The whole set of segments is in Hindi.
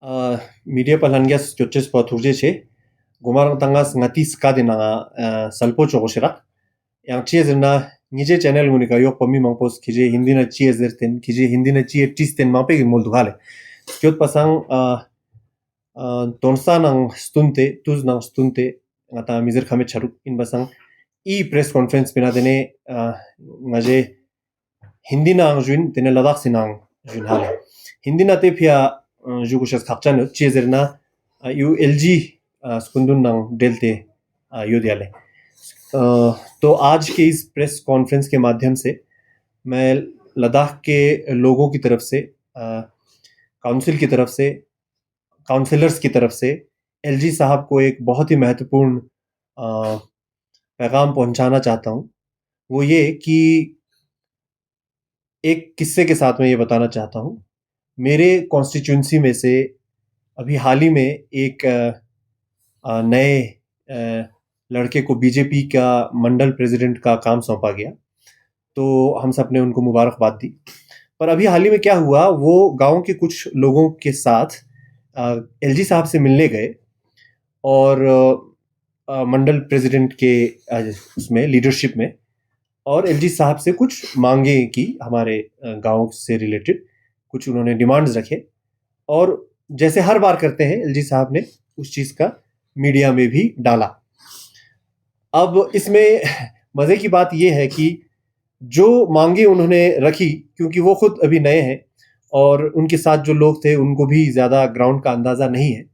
media palhangias choches pathurje che gumar tangas ngati ska dinanga salpo chogoshira yang chiezna nije channel ngunika yok pami mangpos kije hindi na chiezerten kije hindi na chi tisten mape moldugale kyot pasang tonsa nang stunte tuz nang stunte ngata mizer khame charuk in basang e press conference pina dene ngaje hindi na angjuin tene ladakh sinang jun hale hindi na te phia जुगुशस खापचान चेजरना यू एलजी स्कुंदुन नंग डेलते योदियाले तो आज के इस प्रेस कॉन्फ्रेंस के माध्यम से मैं लद्दाख के लोगों की तरफ से काउंसिल की तरफ से काउंसिलर्स की तरफ से एलजी साहब को एक बहुत ही महत्वपूर्ण पैगाम पहुंचाना चाहता हूं। वो ये कि एक किस्से के साथ मैं ये बताना चाहता हूं। मेरे कॉन्स्टिट्यूंसी में से अभी हाल ही में एक नए लड़के को बीजेपी का मंडल प्रेसिडेंट का काम सौंपा गया, तो हम सब ने उनको मुबारकबाद दी। पर अभी हाल ही में क्या हुआ, वो गांव के कुछ लोगों के साथ एलजी साहब से मिलने गए और मंडल प्रेसिडेंट के उसमें लीडरशिप में, और एलजी साहब से कुछ मांगे की हमारे गांव से रिलेटेड कुछ उन्होंने डिमांड्स रखे, और जैसे हर बार करते हैं एलजी साहब ने उस चीज का मीडिया में भी डाला। अब इसमें मजे की बात यह है कि जो मांगे उन्होंने रखी, क्योंकि वो खुद अभी नए हैं और उनके साथ जो लोग थे उनको भी ज्यादा ग्राउंड का अंदाजा नहीं है,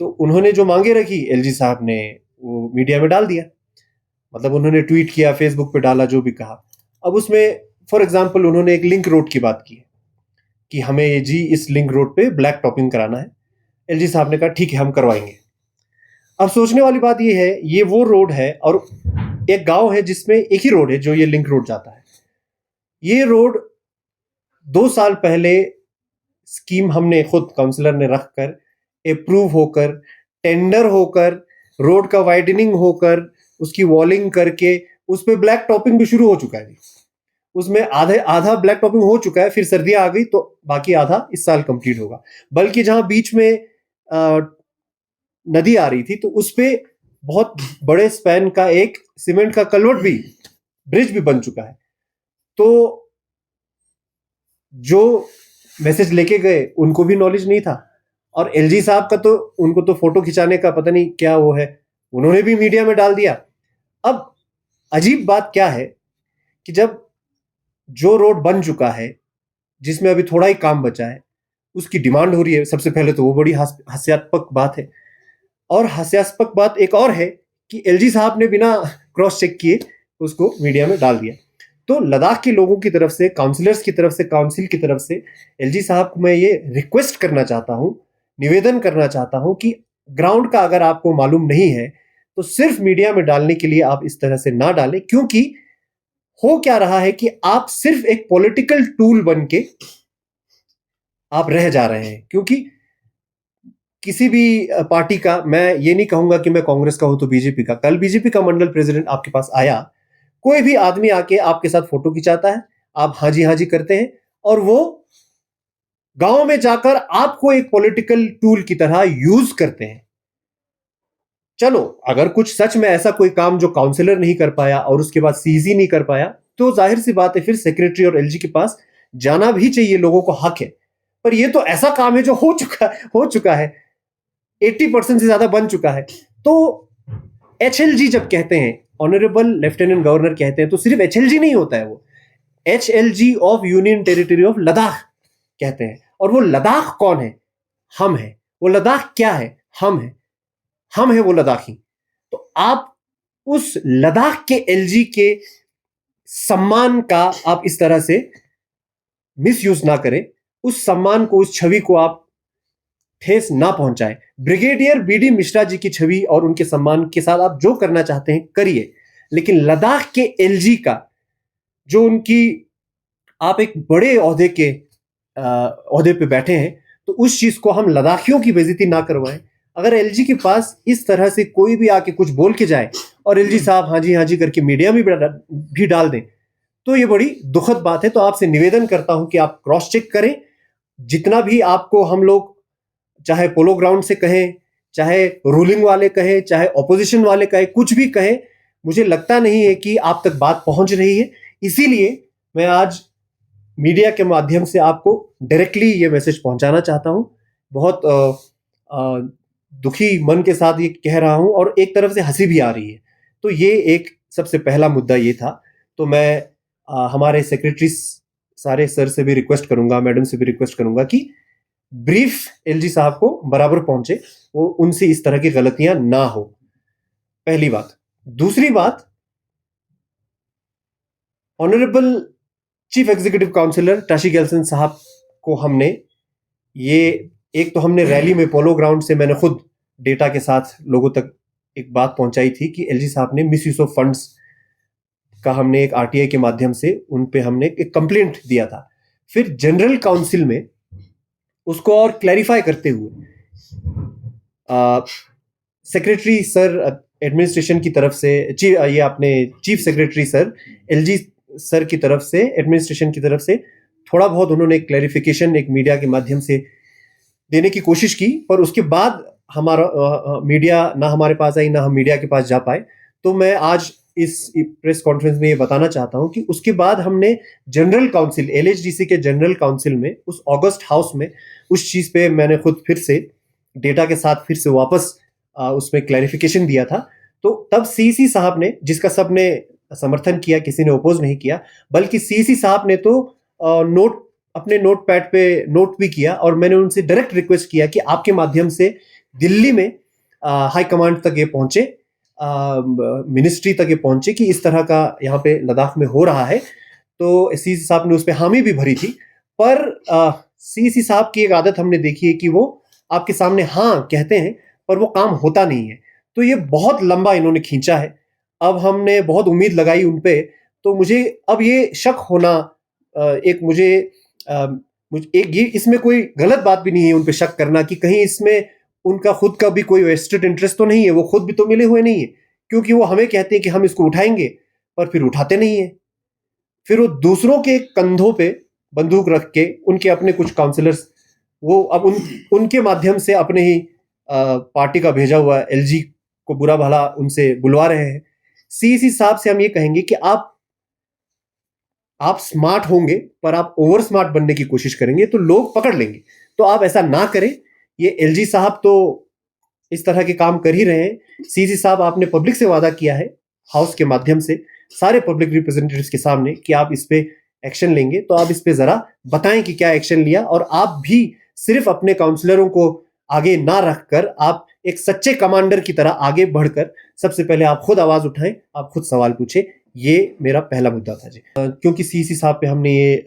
तो उन्होंने जो मांगे रखी एलजी साहब ने वो मीडिया में डाल दिया। मतलब उन्होंने ट्वीट किया, फेसबुक पे डाला, जो भी कहा। अब उसमें फॉर एग्जाम्पल उन्होंने एक लिंक रोड की बात की कि हमें जी इस लिंक रोड पे ब्लैक टॉपिंग कराना है। एलजी साहब ने कहा ठीक है, हम करवाएंगे। अब सोचने वाली बात ये है, ये वो रोड है और एक गांव है जिसमें एक ही रोड है जो ये लिंक रोड जाता है। ये रोड 2 साल पहले स्कीम हमने खुद काउंसलर ने रखकर, अप्रूव होकर, टेंडर होकर, रोड का वाइडनिंग होकर, उसकी वॉलिंग करके उस पर ब्लैक टॉपिंग भी शुरू हो चुका है। उसमें आधा ब्लैक टॉपिंग हो चुका है, फिर सर्दियां आ गई तो बाकी आधा इस साल कंप्लीट होगा। बल्कि जहां बीच में नदी आ रही थी तो उस पे बहुत बड़े स्पैन का एक सीमेंट का कलवर्ट भी, ब्रिज भी बन चुका है। तो जो मैसेज लेके गए उनको भी नॉलेज नहीं था, और एलजी साहब का तो उनको तो फोटो खिंचाने का पता नहीं क्या वो है, उन्होंने भी मीडिया में डाल दिया। अब अजीब बात क्या है कि जब जो रोड बन चुका है, जिसमें अभी थोड़ा ही काम बचा है, उसकी डिमांड हो रही है, सबसे पहले तो वो बड़ी हास्यास्पद बात है। और हास्यास्पद बात एक और है कि एलजी साहब ने बिना क्रॉस चेक किए उसको मीडिया में डाल दिया। तो लद्दाख के लोगों की तरफ से, काउंसिलर्स की तरफ से, काउंसिल की तरफ से एलजी साहब को मैं ये रिक्वेस्ट करना चाहता हूं, निवेदन करना चाहता हूं कि ग्राउंड का अगर आपको मालूम नहीं है तो सिर्फ मीडिया में डालने के लिए आप इस तरह से ना डालें, क्योंकि हो क्या रहा है कि आप सिर्फ एक पॉलिटिकल टूल बन के आप रह जा रहे हैं। क्योंकि किसी भी पार्टी का, मैं ये नहीं कहूंगा कि मैं कांग्रेस का हूं तो बीजेपी का, कल बीजेपी का मंडल प्रेसिडेंट आपके पास आया, कोई भी आदमी आके आपके साथ फोटो खिंचाता है, आप हाँ जी करते हैं, और वो गांव में जाकर आपको एक पॉलिटिकल टूल की तरह यूज करते हैं। चलो, अगर कुछ सच में ऐसा कोई काम जो काउंसलर नहीं कर पाया और उसके बाद सीजी नहीं कर पाया, तो जाहिर सी बात है फिर सेक्रेटरी और एलजी के पास जाना भी चाहिए, लोगों को हक है। पर ये तो ऐसा काम है जो हो चुका है, 80% से ज्यादा बन चुका है। तो एचएलजी जब कहते हैं, ऑनरेबल लेफ्टिनेंट गवर्नर कहते हैं, तो सिर्फ एचएलजी नहीं होता है, वो HLG of union territory of Ladakh कहते हैं। और वो लद्दाख कौन है? हम है। वो लद्दाख क्या है? हम है वो लद्दाखी। तो आप उस लद्दाख के एलजी के सम्मान का आप इस तरह से मिसयूज ना करें, उस सम्मान को, उस छवि को आप ठेस ना पहुंचाएं। ब्रिगेडियर बीडी मिश्रा जी की छवि और उनके सम्मान के साथ आप जो करना चाहते हैं करिए, लेकिन लद्दाख के एलजी का जो उनकी, आप एक बड़े ओहदे पे बैठे हैं, तो उस चीज को हम लद्दाखियों की बेइज्जती ना करवाएं। अगर एलजी के पास इस तरह से कोई भी आके कुछ बोल के जाए और एलजी साहब हाँ जी करके मीडिया में भी डाल दें, तो ये बड़ी दुखद बात है। तो आपसे निवेदन करता हूं कि आप क्रॉस चेक करें, जितना भी आपको हम लोग चाहे पोलो ग्राउंड से कहें, चाहे रूलिंग वाले कहें, चाहे ऑपोजिशन वाले कहें, कुछ भी कहें, मुझे लगता नहीं है कि आप तक बात पहुंच रही है। इसीलिए मैं आज मीडिया के माध्यम से आपको डायरेक्टली ये मैसेज पहुंचाना चाहता हूं। बहुत दुखी मन के साथ ये कह रहा हूं और एक तरफ से हंसी भी आ रही है। तो ये एक सबसे पहला मुद्दा ये था। तो मैं हमारे सेक्रेटरी सारे सर से भी रिक्वेस्ट करूंगा, मैडम से भी रिक्वेस्ट करूंगा कि ब्रीफ एलजी साहब को बराबर पहुंचे, वो उनसे इस तरह की गलतियां ना हो। पहली बात। दूसरी बात, honourable chief executive councillor Tashi Gyalson साहब को हमने ये एक तो हमने रैली में पोलो ग्राउंड से मैंने खुद डेटा के साथ लोगों तक एक बात पहुंचाई थी कि एलजी साहब ने मिस यूज ऑफ फंड्स का हमने एक आरटीआई के माध्यम से उन पे हमने एक कंप्लेंट दिया था। फिर जनरल काउंसिल में उसको और क्लैरिफाई करते हुए सेक्रेटरी सर एडमिनिस्ट्रेशन की तरफ से ये अपने chief secretary sir LG sir की तरफ से एडमिनिस्ट्रेशन की तरफ से थोड़ा बहुत उन्होंने क्लैरिफिकेशन एक मीडिया के माध्यम से देने की कोशिश की, पर उसके बाद हमारा मीडिया ना हमारे पास आई, ना हम मीडिया के पास जा पाए। तो मैं आज इस प्रेस कॉन्फ्रेंस में ये बताना चाहता हूं कि उसके बाद हमने जनरल काउंसिल, एलएचडीसी के जनरल काउंसिल में उस अगस्त हाउस में उस चीज पे मैंने खुद फिर से डेटा के साथ फिर से वापस उसमें क्लैरिफिकेशन दिया था। तो तब सीसी साहब ने, जिसका सबने समर्थन किया, किसी ने अपोज नहीं किया, बल्कि सीसी साहब ने तो नोट अपने नोट पैड पे नोट भी किया और मैंने उनसे डायरेक्ट रिक्वेस्ट किया कि आपके माध्यम से दिल्ली में हाई कमांड तक ये पहुंचे, मिनिस्ट्री तक ये पहुंचे कि इस तरह का यहाँ पे लद्दाख में हो रहा है। तो सीसी साहब ने उस पर हामी भी भरी थी। पर सीसी साहब की एक आदत हमने देखी है कि वो आपके सामने हाँ कहते हैं पर वो काम होता नहीं है। तो ये बहुत लंबा इन्होंने खींचा है। अब हमने बहुत उम्मीद लगाई उन पे, तो मुझे अब ये शक होना, मुझे एक ये इसमें कोई गलत बात भी नहीं है उन पे शक करना कि कहीं इसमें उनका खुद का भी कोई वेस्टेड इंटरेस्ट तो नहीं है। वो खुद भी तो मिले हुए नहीं है, क्योंकि वो हमें कहते हैं कि हम इसको उठाएंगे पर फिर उठाते नहीं है। फिर वो दूसरों के कंधों पे बंदूक रख के उनके अपने कुछ काउंसलर्स, वो अब उनके माध्यम से अपने ही पार्टी का भेजा हुआ एलजी को बुरा भला उनसे बुलवा रहे हैं। सीसी साहब से हम ये कहेंगे कि आप स्मार्ट होंगे पर आप ओवर स्मार्ट बनने की कोशिश करेंगे तो लोग पकड़ लेंगे। तो आप ऐसा ना करें। ये एलजी साहब तो इस तरह के काम कर ही रहे हैं। सीसी साहब, आपने पब्लिक से वादा किया है हाउस के माध्यम से सारे पब्लिक रिप्रेजेंटेटिव्स के सामने कि आप इस पे एक्शन लेंगे। तो आप इस पे जरा बताएं कि क्या एक्शन लिया, और आप भी सिर्फ अपने काउंसलरों को आगे ना रखकर आप एक सच्चे कमांडर की तरह आगे बढ़कर सबसे पहले आप खुद आवाज उठाएं, आप खुद सवाल पूछें। ये मेरा पहला मुद्दा था जी। क्योंकि सीसी साहब पे हमने ये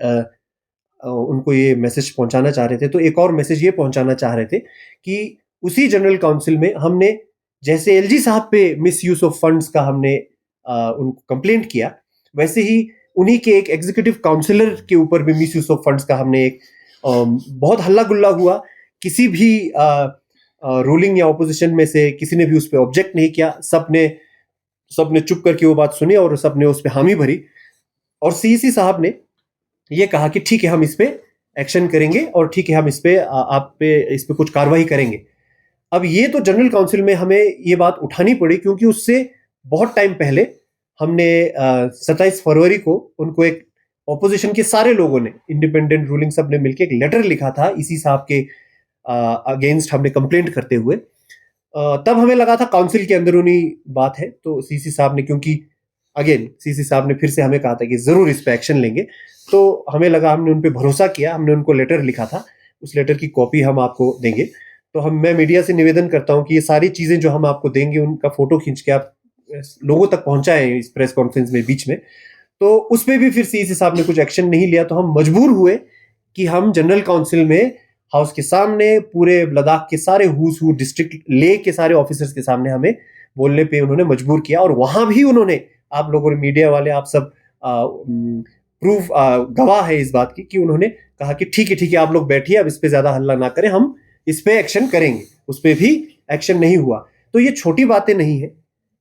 उनको ये मैसेज पहुंचाना चाह रहे थे, तो एक और मैसेज ये पहुंचाना चाह रहे थे कि उसी जनरल काउंसिल में हमने जैसे एलजी साहब पे मिस यूज ऑफ फंड्स का हमने उनको कंप्लेंट किया, वैसे ही उन्हीं के एक एग्जीक्यूटिव काउंसिलर के ऊपर भी मिस यूज ऑफ फंड्स का हमने एक बहुत हल्ला गुल्ला हुआ। किसी भी रूलिंग या ऑपोजिशन में से किसी ने भी उस पर ऑब्जेक्ट नहीं किया। सबने चुप करके वो बात सुनी और सबने उस पर हामी भरी। और सीसी साहब ने ये कहा कि ठीक है, हम इस पे एक्शन करेंगे और ठीक है, हम इस पे कुछ कार्रवाई करेंगे। अब ये तो जनरल काउंसिल में हमें ये बात उठानी पड़ी, क्योंकि उससे बहुत टाइम पहले हमने 27 फरवरी को उनको एक ऑपोजिशन के सारे लोगों ने, इंडिपेंडेंट रूलिंग सब ने मिलकर एक लेटर लिखा था इसी साहब के अगेंस्ट हमने कंप्लेंट करते हुए। तब हमें लगा था काउंसिल के अंदरूनी बात है, तो सीसी साहब ने, क्योंकि अगेन सीसी साहब ने फिर से हमें कहा था कि जरूर इस पे एक्शन लेंगे, तो हमें लगा, हमने उन पे भरोसा किया, हमने उनको लेटर लिखा था। उस लेटर की कॉपी हम आपको देंगे। तो मैं मीडिया से निवेदन करता हूं कि ये सारी चीजें जो हम आपको देंगे उनका फोटो खींच के आप लोगों तक पहुंचाएं इस प्रेस कॉन्फ्रेंस में बीच में। तो उस पर भी फिर सीसी साहब ने कुछ एक्शन नहीं लिया, तो हम मजबूर हुए कि हम जनरल काउंसिल में हाउस के सामने पूरे लद्दाख के सारे हुज हू डिस्ट्रिक्ट ले के सारे ऑफिसर्स के सामने हमें बोलने पे उन्होंने मजबूर किया। और वहां भी उन्होंने, आप लोगों ने, मीडिया वाले, आप सब प्रूफ गवाह है इस बात की कि उन्होंने कहा कि ठीक है आप लोग बैठिए, अब इस पे ज्यादा हल्ला ना करें, हम इस पे एक्शन करेंगे। उस पे भी एक्शन नहीं हुआ। तो ये छोटी बातें नहीं है।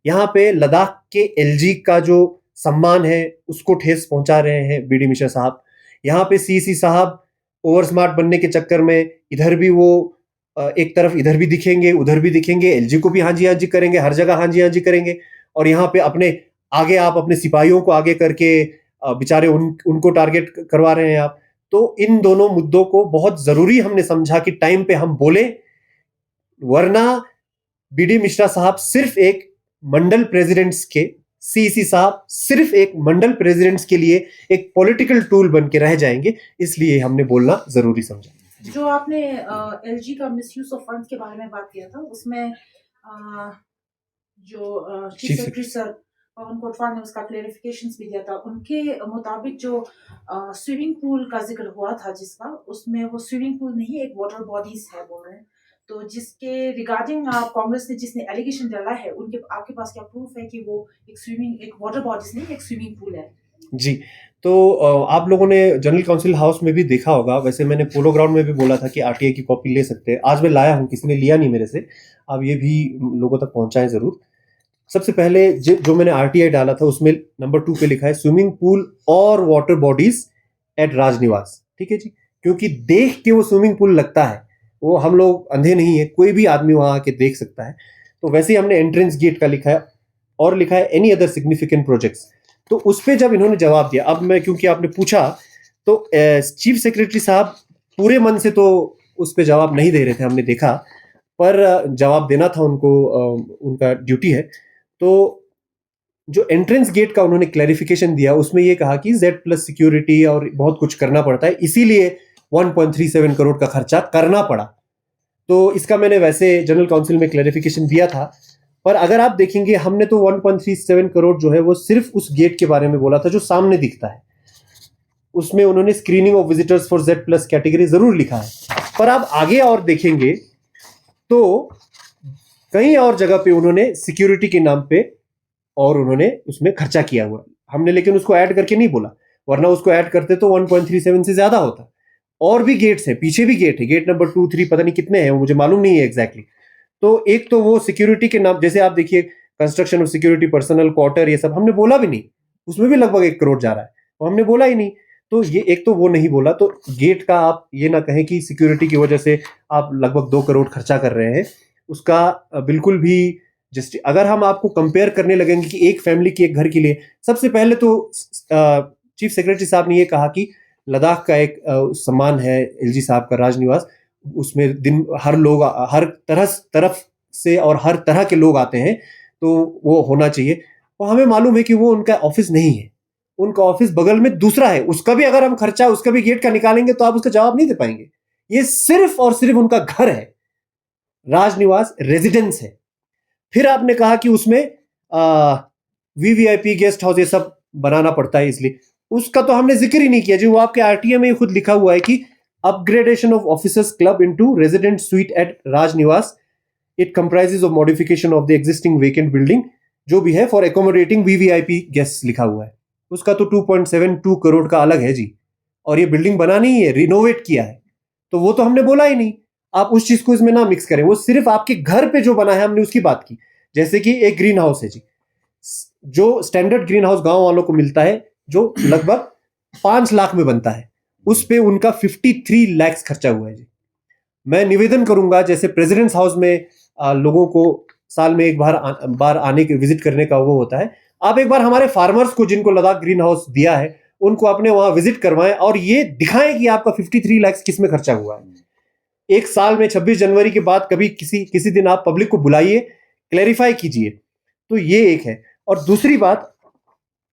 यहाँ पे लद्दाख के एलजी का जो सम्मान है उसको ठेस पहुंचा रहे हैं बीडी मिश्रा साहब। यहाँ पे सीसी साहब ओवर स्मार्ट बनने के चक्कर में इधर भी वो एक तरफ इधर भी दिखेंगे, उधर भी दिखेंगे, एलजी को भी हाँ जी करेंगे, हर जगह हाँ जी करेंगे, और यहाँ पे अपने आगे आप अपने सिपाहियों को आगे करके बेचारे उनको टारगेट करवा रहे हैं आप। तो इन दोनों मुद्दों को बहुत जरूरी हमने समझा कि टाइम पे हम बोले, वरना बीडी मिश्रा साहब सिर्फ एक मंडल प्रेसिडेंट्स के, सीसी साहब सिर्फ एक मंडल प्रेसिडेंट्स के लिए एक पॉलिटिकल टूल बन के रह जाएंगे, इसलिए हमने बोलना जरूरी समझा। जो आपने एलजी का मिसयूज ऑफ फंड्स के बारे में बात किया था, उसमें जो चीफ सेक्रेटरी सर पवन कोटवाल ने उसका क्लेरिफिकेशंस भी दिया था। उनके मुताबिक जो स्विमिंग पूल का जिक्र हुआ था जिसका, उसमें वो स्विमिंग पूल नहीं एक वाटर बॉडीज है बोल रहे हैं। तो जिसके रिगार्डिंग कांग्रेस ने जिसने एलिगेशन डाला है, उनके आपके पास क्या प्रूफ है कि वो एक वाटर बॉडीज नहीं एक स्विमिंग पूल है? जी, तो आप लोगों ने जनरल काउंसिल हाउस में भी देखा होगा, वैसे मैंने पोलो ग्राउंड में भी बोला था कि आरटीआई की कॉपी ले सकते हैं। आज मैं लाया हूं, किसी ने लिया नहीं मेरे से, आप ये भी लोगों तक पहुंचाएं जरूर। सबसे पहले जो मैंने आरटीआई डाला था उसमें नंबर 2 पे लिखा है स्विमिंग पूल और वाटर बॉडीज एट राजनिवास। ठीक है जी, क्योंकि देख के वो स्विमिंग पूल लगता है, वो हम लोग अंधे नहीं है, कोई भी आदमी वहां आके देख सकता है। तो वैसे ही हमने एंट्रेंस गेट का लिखा है और लिखा है एनी अदर सिग्निफिकेंट प्रोजेक्ट्स। तो उस पर जब इन्होंने जवाब दिया, अब मैं क्योंकि आपने पूछा, तो चीफ सेक्रेटरी साहब पूरे मन से तो उस पर जवाब नहीं दे रहे थे, हमने देखा, पर जवाब देना था उनको, उनका ड्यूटी है। तो जो एंट्रेंस गेट का उन्होंने क्लैरिफिकेशन दिया, उसमें ये कहा कि Z+ सिक्योरिटी और बहुत कुछ करना पड़ता है, इसीलिए 1.37 करोड़ का खर्चा करना पड़ा। तो इसका मैंने वैसे जनरल काउंसिल में क्लैरिफिकेशन दिया था, पर अगर आप देखेंगे हमने तो 1.37 करोड़ जो है वो सिर्फ उस गेट के बारे में बोला था जो सामने दिखता है। उसमें उन्होंने screening of visitors for Z+ category जरूर लिखा है, पर आप आगे और देखेंगे तो कई और जगह पे उन्होंने सिक्योरिटी के नाम पे और उन्होंने उसमें खर्चा किया हुआ। हमने लेकिन उसको ऐड करके नहीं बोला, वरना उसको ऐड करते तो 1.37 से ज्यादा होता। और भी गेट्स हैं, पीछे भी गेट है, गेट नंबर 2, 3 पता नहीं कितने हैं, मुझे मालूम नहीं है एग्जैक्टली। तो एक तो वो सिक्योरिटी के नाम, जैसे आप देखिए construction of security personal quarter, ये सब हमने बोला भी नहीं, उसमें भी लगभग 1 करोड़ जा रहा है, वो हमने बोला ही नहीं। तो ये एक तो वो नहीं बोला, तो गेट का आप ये ना कहें कि सिक्योरिटी की वजह से आप लगभग 2 करोड़ खर्चा कर रहे हैं, उसका बिल्कुल भी जस्ट। अगर हम आपको कंपेयर करने लगेंगे कि एक फैमिली की, एक घर के लिए, सबसे पहले तो चीफ सेक्रेटरी साहब ने ये कहा कि लद्दाख का एक सम्मान है एलजी साहब का राजनिवास, उसमें दिन हर लोग हर तरफ से और हर तरह के लोग आते हैं, तो वो होना चाहिए। और हमें मालूम है कि वो उनका ऑफिस नहीं है, उनका ऑफिस बगल में दूसरा है, उसका भी अगर हम खर्चा उसका भी गेट का निकालेंगे तो आप उसका जवाब नहीं दे पाएंगे। ये सिर्फ और सिर्फ उनका घर है, राजनिवास रेजिडेंस है। फिर आपने कहा कि उसमें वीवीआईपी गेस्ट हाउस ये सब बनाना पड़ता है, इसलिए उसका तो हमने जिक्र ही नहीं किया जी। वो आपके आरटीए में खुद लिखा हुआ है कि upgradation of officers club into resident suite at Rajniwas, it comprises of modification of the existing vacant building, जो भी है फॉर एकोमोडेटिंग वीवीआईपी गेस्ट लिखा हुआ है। उसका तो 2.72 करोड़ का अलग है जी, और ये बिल्डिंग बना नहीं है, रिनोवेट किया है, तो वो तो हमने बोला ही नहीं। आप उस चीज को इसमें ना मिक्स करें, वो सिर्फ आपके घर पे जो बना है हमने उसकी बात की। जैसे कि एक ग्रीन हाउस है जी, जो स्टैंडर्ड ग्रीन हाउस गांव वालों को मिलता है, जो लगभग 5 लाख में बनता है, उस पे उनका 53 लाख खर्चा हुआ है जी। मैं निवेदन करूंगा, जैसे प्रेसिडेंट्स हाउस में लोगों को साल में एक बार आने के विजिट करने का वो होता है, आप एक बार हमारे फार्मर्स को जिनको लद्दाख ग्रीन हाउस दिया है उनको अपने वहां विजिट करवाएं और ये दिखाएं कि आपका 53 लाख किस में खर्चा हुआ है। एक साल में 26 जनवरी के बाद कभी किसी दिन आप पब्लिक को बुलाइए, क्लैरिफाई कीजिए। तो ये एक है। और दूसरी बात,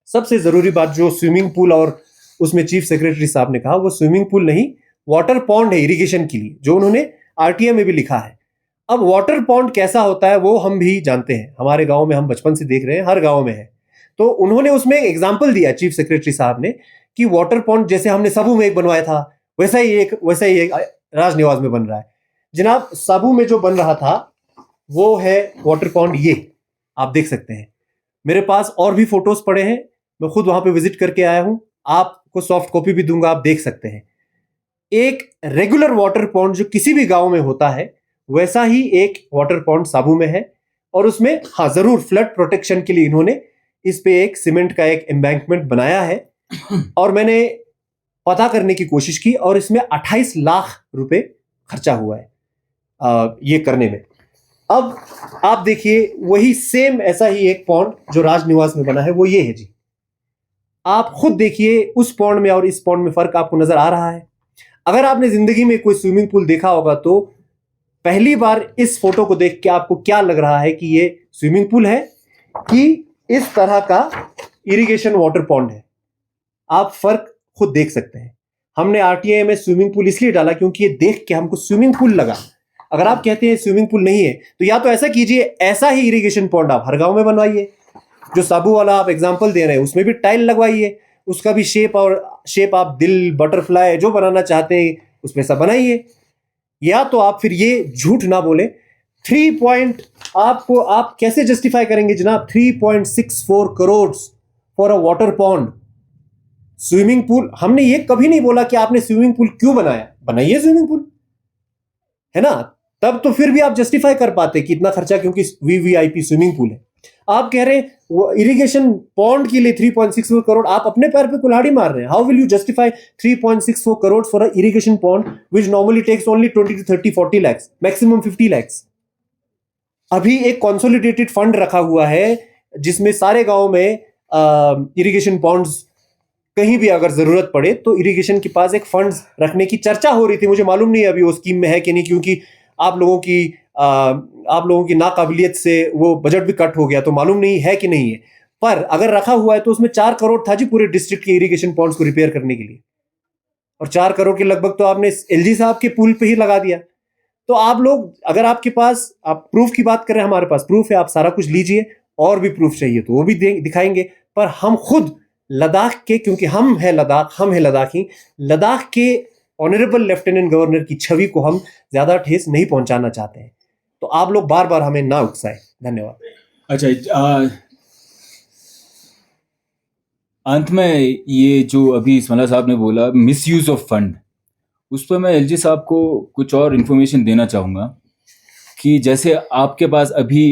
सबसे जरूरी बात, जो स्विमिंग पूल और उसमें चीफ सेक्रेटरी साहब ने कहा, वो स्विमिंग पूल नहीं, वाटर पॉन्ड है इरिगेशन के लिए, जो उन्होंने आरटीए में भी लिखा है। अब वाटर पॉन्ड कैसा होता है वो हम भी जानते हैं, हमारे गांव में हम बचपन से देख रहे हैं, हर गांव में है। तो उन्होंने उसमें एग्जाम्पल दिया चीफ सेक्रेटरी साहब ने कि वाटर पॉन्ड जैसे हमने साबू में एक बनवाया था, वैसा ही एक राजनिवास में बन रहा है। जनाब, साबू में जो बन रहा था वो है वाटर पॉन्ड, ये आप देख सकते हैं। मेरे पास और भी फोटोज पड़े हैं, मैं खुद वहां पे विजिट करके आया हूं, आपको सॉफ्ट कॉपी भी दूंगा, आप देख सकते हैं। एक रेगुलर वाटर पॉन्ड जो किसी भी गांव में होता है, वैसा ही एक वाटर पॉन्ड साबू में है। और उसमें हाँ जरूर फ्लड प्रोटेक्शन के लिए इन्होंने इस पे एक सीमेंट का एक एम्बैंकमेंट बनाया है। और मैंने पता करने की कोशिश की और इसमें 28 लाख रुपए खर्चा हुआ है। ये करने में। अब आप देखिए वही सेम ऐसा ही एक पॉन्ड जो राजनिवास में बना है वो ये है जी। आप खुद देखिए उस पॉन्ड में और इस पॉन्ड में फर्क आपको नजर आ रहा है। अगर आपने जिंदगी में कोई स्विमिंग पूल देखा होगा तो पहली बार इस फोटो को देख के आपको क्या लग रहा है कि ये स्विमिंग पूल है कि इस तरह का इरिगेशन वाटर पॉन्ड है। आप फर्क खुद देख सकते हैं। हमने आरटीआई में स्विमिंग पूल इसलिए डाला क्योंकि ये देख के हमको स्विमिंग पूल लगा। अगर आप कहते हैं स्विमिंग पूल नहीं है तो या तो ऐसा कीजिए, ऐसा ही इरिगेशन पॉन्ड आप हर गांव में बनवाइए। जो साबू वाला आप एग्जांपल दे रहे हैं उसमें भी टाइल लगवाइए, उसका भी शेप आप दिल, बटरफ्लाई जो बनाना चाहते हैं उसमें सब बनाइए। या तो आप फिर ये झूठ ना बोले 3 पॉइंट आपको आप कैसे जस्टिफाई करेंगे जनाब 3.64 crore for a water pond swimming pool. हमने ये कभी नहीं बोला कि आपने स्विमिंग पूल क्यों बनाया, बनाइए स्विमिंग पूल, है ना। तब तो फिर भी आप जस्टिफाई कर पाते कि इतना खर्चा क्योंकि वीवीआईपी स्विमिंग पूल है। आप कह रहे हैं इरिगेशन पॉन्ड के लिए 3.64 करोड़, आप अपने पैर पे कुल्हाड़ी मार रहे हैं। How will you justify 3.64 crore for a irrigation pond which normally takes only 20 to 30 40 lakh, maximum 50 lakh. अभी एक कंसोलिडेटेड फंड रखा हुआ है जिसमें सारे गांव में इरिगेशन पॉन्ड्स कहीं भी अगर जरूरत पड़े तो इरिगेशन के पास एक फंड रखने की चर्चा हो रही थी। मुझे मालूम नहीं अभी वो स्कीम में है कि नहीं, क्योंकि आप लोगों की नाकाबिलियत से वो बजट भी कट हो गया तो मालूम नहीं है कि नहीं है। पर अगर रखा हुआ है तो उसमें 4 करोड़ था जी पूरे डिस्ट्रिक्ट के इरिगेशन पॉन्ड्स को रिपेयर करने के लिए, और 4 करोड़ के लगभग तो आपने एलजी साहब के पुल पे ही लगा दिया। तो आप लोग, अगर आपके पास, आप प्रूफ की बात कर रहे हैं, हमारे पास प्रूफ है, आप सारा कुछ लीजिए, और भी प्रूफ चाहिए तो वो भी दिखाएंगे। पर हम खुद लद्दाख के, क्योंकि हम है लद्दाखी, लद्दाख के ऑनरेबल लेफ्टिनेंट गवर्नर की छवि को हम ज्यादा ठेस नहीं पहुंचाना चाहते हैं। तो आप लोग बार बार हमें ना उकसाएं। धन्यवाद। अच्छा, अंत में ये जो अभी इस्माइला साहब ने बोला मिसयूज ऑफ फंड, उस पर मैं एलजी साहब को कुछ और इन्फॉर्मेशन देना चाहूँगा कि जैसे आपके पास अभी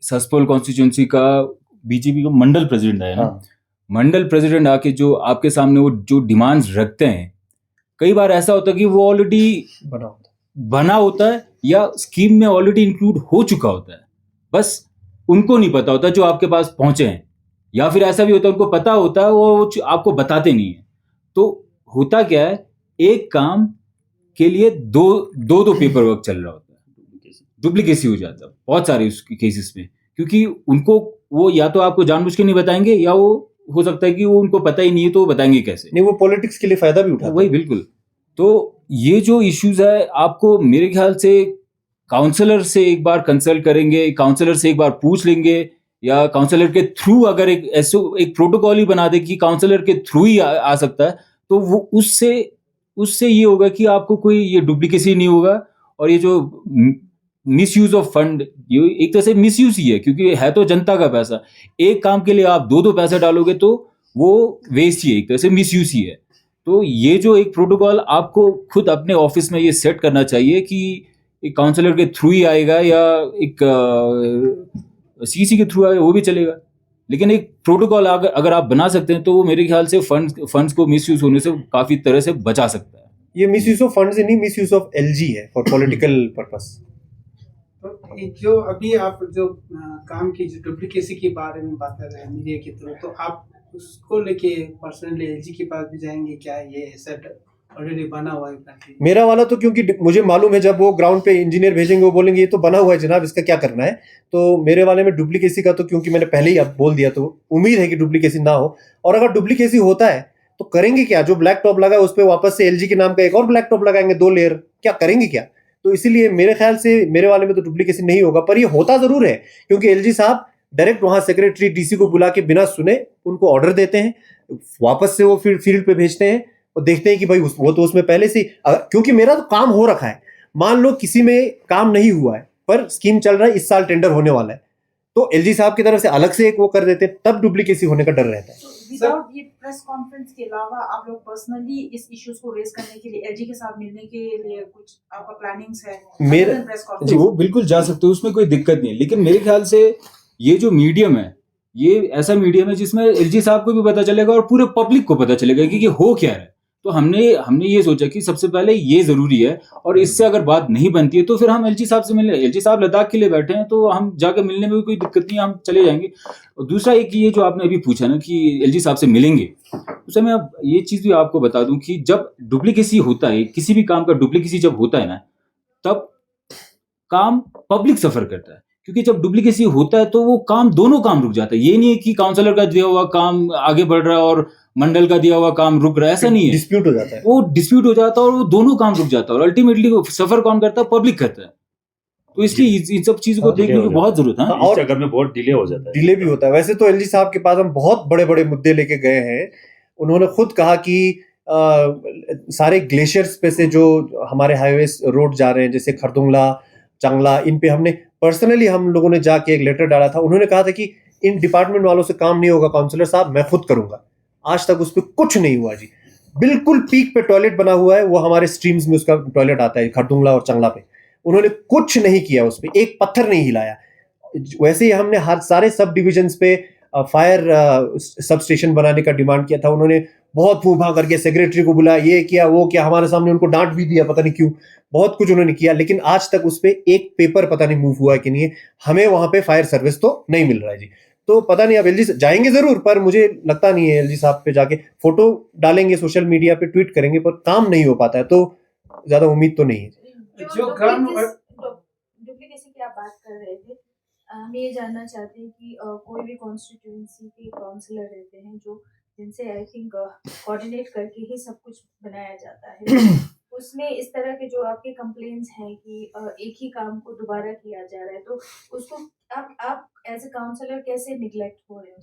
ससपोल कॉन्स्टिट्यूंसी का बीजेपी का मंडल प्रेसिडेंट है ना, हाँ। मंडल प्रेसिडेंट आके जो आपके सामने वो जो डिमांड्स रखते हैं, कई बार ऐसा होता है कि वो ऑलरेडी बना होता है या स्कीम में ऑलरेडी इंक्लूड हो चुका होता है, बस उनको नहीं पता होता जो आपके पास पहुंचे हैं, या फिर ऐसा भी होता है उनको पता होता है वो आपको बताते नहीं है। तो होता क्या है, एक काम के लिए दो पेपर वर्क चल रहा होता है, डुप्लीकेसी हो जाता है बहुत सारे उसके केसेस में, क्योंकि उनको वो या तो आपको जानबूझ के नहीं बताएंगे, या वो हो सकता है कि वो उनको पता ही नहीं है तो वो बताएंगे कैसे, नहीं, वो पॉलिटिक्स के लिए फायदा भी उठाते हैं। वही बिल्कुल। तो ये जो इश्यूज है, आपको मेरे ख्याल से काउंसलर से एक बार कंसल्ट करेंगे, काउंसलर से एक बार पूछ लेंगे, या काउंसलर के थ्रू अगर एक प्रोटोकॉल ही बना दे कि काउंसलर के थ्रू ही आ सकता है, तो वो उससे ये होगा कि आपको कोई ये डुप्लीकेसी नहीं होगा। और ये जो मिसयूज ऑफ फंड, ये एक तरह से मिसयूज ही है, क्योंकि है तो जनता का पैसा। एक काम के लिए आप दो पैसा डालोगे तो वो वेस्ट ही है, एक तरह से मिसयूज ही है। तो ये जो एक प्रोटोकॉल आपको खुद अपने ऑफिस में ये सेट करना चाहिए कि एक काउंसलर के थ्रू ही आएगा या एक सीसी के थ्रू आएगा वो भी चलेगा, लेकिन एक प्रोटोकॉल अगर आप बना सकते हैं तो वो मेरे ख्याल से फंड्स को मिसयूज होने से काफी तरह से बचा सकता है। ये मिसयूज ऑफ फंड्स नहीं, मिसयूज ऑफ एलजी है फॉर पॉलिटिकल पर्पस। तो जो अभी आप जो काम की जो डुप्लीकेसी के बारे में बात कर रहे हैं मीडिया के थ्रू, तो आप उसको लेके पर्सनली एलजी के पास भी जाएंगे क्या? ये सेट ऑलरेडी बना हुआ है? मेरा वाला तो क्योंकि मुझे मालूम है जब वो ग्राउंड पे इंजीनियर भेजेंगे वो बोलेंगे ये तो बना हुआ है जनाब, इसका क्या करना है। तो मेरे वाले में डुप्लीकेसी का तो क्योंकि मैंने पहले ही अब बोल दिया तो उम्मीद है कि डुप्लीकेसी ना हो। और अगर डुप्लीकेसी होता है तो करेंगे क्या? जो ब्लैक टॉप लगा है उस पर वापस से एलजी के नाम का एक और ब्लैक टॉप लगाएंगे, 2 लेयर, क्या करेंगे क्या? तो इसीलिए मेरे ख्याल से मेरे वाले में तो डुप्लीकेसी नहीं होगा। पर ये होता जरूर है क्योंकि एलजी साहब डायरेक्ट वहां सेक्रेटरी डीसी को बुला के बिना सुने उनको ऑर्डर देते हैं, वापस से वो फिर फील्ड पे भेजते हैं और देखते हैं कि भाई वो तो उसमें पहले से, क्योंकि मेरा तो काम हो रखा है। मान लो किसी में काम नहीं हुआ है पर स्कीम चल रहा है, इस साल टेंडर होने वाला है, तो एलजी साहब की तरफ से अलग से एक वो कर देते हैं, तब डुप्लीकेसी होने का डर रहता है। विदाउट ये प्रेस कॉन्फ्रेंस के अलावा आप लोग पर्सनली इस इश्यूज को रेज करने के लिए एलजी के साथ मिलने के लिए कुछ आपका प्लानिंग्स है? मेरे जी वो बिल्कुल जा सकते हो, उसमें कोई दिक्कत नहीं है। लेकिन मेरे ख्याल से ये जो मीडियम है, ये ऐसा मीडियम है जिसमें एलजी साहब को भी पता चलेगा और पूरे पब्लिक को पता चलेगा कि हो क्या है। तो हमने ये सोचा कि सबसे पहले ये जरूरी है, और इससे अगर बात नहीं बनती है तो फिर हम एलजी साहब से मिलने, एलजी साहब लद्दाख के लिए बैठे हैं तो हम जाके मिलने में भी कोई दिक्कत नहीं है, हम चले जाएंगे। और दूसरा एक ये जो आपने अभी पूछा ना कि एलजी साहब से मिलेंगे, तो मैं अब ये चीज भी आपको बता दूं कि जब डुप्लीकेसी होता है, किसी भी काम का डुप्लीकेसी जब होता है ना, तब काम पब्लिक सफर करता है, क्योंकि जब डुप्लीकेसी होता है तो वो काम, दोनों काम रुक जाता है। ये नहीं है कि काउंसलर का दिया हुआ काम आगे बढ़ रहा है और मंडल का दिया हुआ काम रुक रहा है, ऐसा नहीं है। डिस्प्यूट हो जाता है, वो डिस्प्यूट हो जाता है और वो दोनों काम रुक जाता है, और अल्टीमेटली सफर कौन करता है? पब्लिक करता है। तो इसलिए इन सब चीजों को देखने की बहुत जरूरत है। और अगर में बहुत डिले हो जाता है, डिले भी होता है। वैसे तो एलजी साहब के पास हम बहुत बड़े बड़े मुद्दे लेके गए हैं। उन्होंने खुद कहा कि सारे ग्लेशियर्स पे से जो हमारे हाईवे रोड जा रहे हैं, जैसे खरदुंगला, चांगला, इन पे हमने पर्सनली, हम लोगों ने जाके एक लेटर डाला था। उन्होंने कहा था कि इन डिपार्टमेंट वालों से काम नहीं होगा काउंसलर साहब, मैं खुद करूंगा। आज तक उस पर कुछ नहीं हुआ जी। बिल्कुल पीक पे टॉयलेट बना हुआ है, वो हमारे स्ट्रीम्स में उसका टॉयलेट आता है खरदुंगला और चांगला पे। उन्होंने कुछ नहीं किया, उस पर एक पत्थर नहीं हिलाया। वैसे ही हमने हर सारे सब डिविजन्स पे फायर सब स्टेशन बनाने का डिमांड किया था। उन्होंने बहुत फूफा करके सेक्रेटरी को बुलाया, ये किया वो किया, हमारे सामने उनको डांट भी दिया, पता नहीं क्यों। बहुत कुछ उन्होंने किया, लेकिन आज तक उस पर एक पेपर पता नहीं मूव हुआ है कि नहीं है। हमें वहां पे फायर सर्विस तो नहीं मिल रहा है जी। तो पता नहीं, अब एलजी जाएंगे जरूर, पर मुझे लगता नहीं है एलजी साहब पे जाके फोटो डालेंगे सोशल मीडिया पे, ट्वीट करेंगे, पर काम नहीं हो पाता है। तो ज्यादा उम्मीद तो नहीं है। जो ग्राम डुप्लीकेसी की आप बात कर रहे थे, हम ये जानना चाहते हैं कि कोई भी कॉन्स्टिट्यूंसी के काउंसलर रहते हैं जो जिनसे आई थिंक कोऑर्डिनेट करके ही सब कुछ बनाया जाता है, उसमें इस तरह के जो आपके कंप्लेंट्स हैं कि एक ही काम को दोबारा किया जा रहा है, तो उसको आप एज ए काउंसलर कैसे निगलेक्ट हो रहे हो?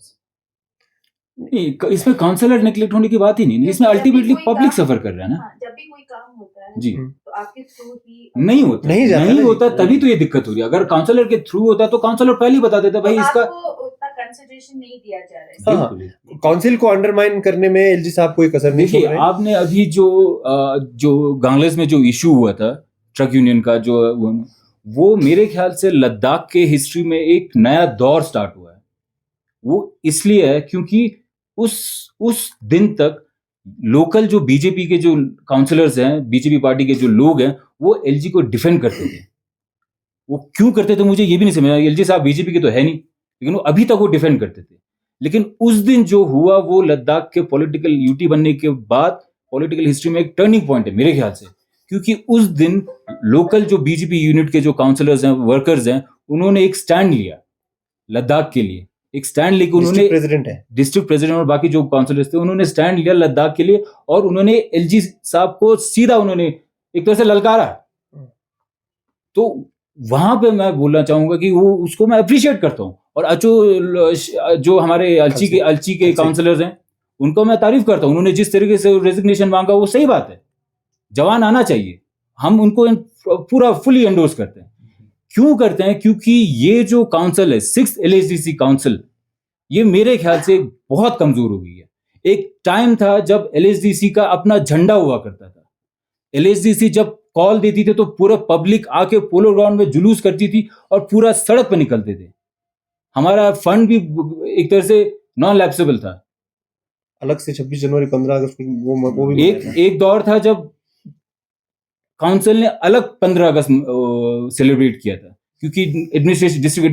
नहीं, इसमें काउंसलर नेग्लेक्ट होने की बात ही नहीं, इसमें अल्टीमेटली पब्लिक सफर कर रहा है ना। हाँ, जब भी कोई काम होता है जी, तो आपके थ्रू ही नहीं होता, नहीं होता, तभी तो ये दिक्कत हो रही है। अगर काउंसलर के थ्रू होता तो काउंसलर पहले ही बता देता, भाई इसका उतना कंसिडरेशन नहीं दिया जा रहा है। हाँ, काउंसिल को अंडरमाइन करने में एलजी साहब कोई कसर नहीं छोड़ रहे हैं। आपने अभी जो गांगलेस में जो इशू हुआ था ट्रक यूनियन का, जो वो मेरे ख्याल से लद्दाख के हिस्ट्री में एक नया दौर स्टार्ट हुआ है। वो इसलिए है क्योंकि उस दिन तक लोकल जो बीजेपी के जो काउंसलर्स हैं, बीजेपी पार्टी के जो लोग हैं, वो एलजी को डिफेंड करते थे। वो क्यों करते थे मुझे ये भी नहीं समझ आया। एलजी साहब बीजेपी के तो है नहीं, लेकिन वो अभी तक वो डिफेंड करते थे। लेकिन उस दिन जो हुआ, वो लद्दाख के पॉलिटिकल यूटी बनने के बाद पॉलिटिकल हिस्ट्री में एक टर्निंग पॉइंट है मेरे ख्याल से, क्योंकि उस दिन लोकल जो बीजेपी यूनिट के जो काउंसलर्स हैं, वर्कर्स हैं, उन्होंने एक स्टैंड लिया लद्दाख के लिए। एक स्टैंड लेके उन्होंने, डिस्ट्रिक्ट प्रेसिडेंट और बाकी जो काउंसलर्स थे, उन्होंने स्टैंड लिया लद्दाख के लिए, और उन्होंने एलजी साहब को सीधा उन्होंने एक तरह से ललकारा। तो वहां पे मैं बोलना चाहूंगा कि वो, उसको मैं अप्रिशिएट करता हूं। और जो हमारे अलची के काउंसलर्स हैं, उनको मैं तारीफ करता हूं। उन्होंने जिस तरीके से रेजिग्नेशन मांगा, वो सही बात है, जवान आना चाहिए, हम उनको पूरा फुली एंडोर्स करते हैं। क्यों करते हैं? क्योंकि ये जो काउंसिल है, 6th LHDC काउंसिल, ये मेरे ख्याल से बहुत कमजोर हो गई है। एक टाइम था जब LHDC का अपना झंडा हुआ करता था। LHDC जब कॉल देती थी तो पूरा पब्लिक आके पोलो ग्राउंड में जुलूस करती थी और पूरा सड़क पर निकलते थे। हमारा फंड भी एक तरह से नॉन लैप्सेबल था। अलग से 26 जनवरी 15 अगस्त वो भी एक दौर था जब काउंसिल ने अलग 15 अगस्त सेलिब्रेट किया था, क्योंकि डिस्ट्रिक्ट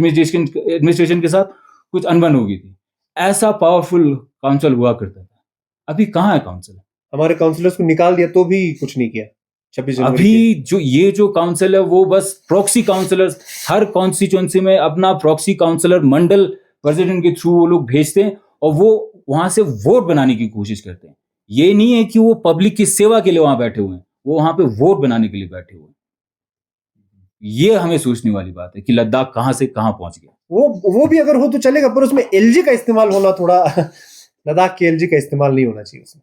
एडमिनिस्ट्रेशन के साथ कुछ अनबन हो गई थी। ऐसा पावरफुल काउंसिल हुआ करता था। अभी कहाँ है काउंसिल? हमारे काउंसिलर्स को निकाल दिया तो भी कुछ नहीं किया 26 जनवरी अभी जो ये जो काउंसिल है, वो बस प्रॉक्सी काउंसिलर्स, हर कॉन्स्टिट्यूएंसी में अपना प्रॉक्सी काउंसिलर मंडल प्रेसिडेंट के थ्रू वो लोग भेजते हैं, और वो वहां से वोट बनाने की कोशिश करते हैं। ये नहीं है कि वो पब्लिक की सेवा के लिए वहां बैठे हुए हैं, वो वहां पे वोट बनाने के लिए बैठे हुए हैं। ये हमें सोचने वाली बात है कि लद्दाख कहां से कहां पहुंच गया। वो भी अगर हो तो चलेगा, पर उसमें एलजी का इस्तेमाल होना थोड़ा लद्दाख के एलजी का इस्तेमाल नहीं होना चाहिए उसमें।